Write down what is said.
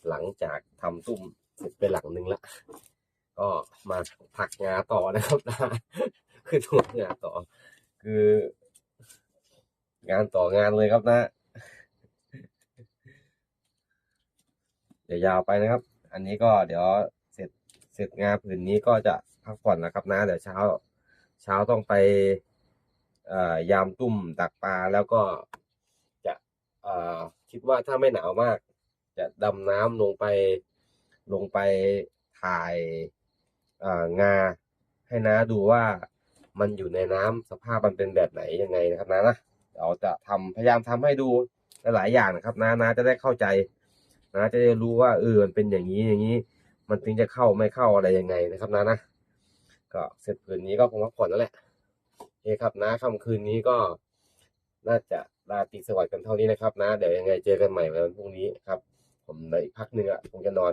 หลังจากทำตุ้มเสร็จไปหลังหนึ่งละก็มาผักงาต่อนะครับนะขึ้นหัวงาต่อคืองานต่องานเลยครับนะเดี๋ยวยาวไปนะครับอันนี้ก็เดี๋ยวเสร็จงานผืนนี้ก็จะพักผ่อนนะครับนะเดี๋ยวเช้าต้องไปยามตุ้มตักปลาแล้วก็จะคิดว่าถ้าไม่หนาวมากจะดำน้ำลงไปถ่ายงาให้น้าดูว่ามันอยู่ในน้ำสภาพมันเป็นแบบไหนยังไงนะครับนะเราจะพยายามทำให้ดูหลายอย่างนะครับนะจะได้เข้าใจนะจะได้รู้ว่ามันเป็นอย่างนี้มันถึงจะเข้าไม่เข้าอะไรยังไงนะครับนะก็เสร็จผืนนี้ก็คงพักผ่อนแล้วแหละโอเคครับนะค่ำคืนนี้ก็น่าจะราตรีสวัสดิ์กันเท่านี้นะครับนะเดี๋ยวยังไงเจอกันใหม่วันพรุ่งนี้ครับผมในอีกพักหนึ่งคงจะนอน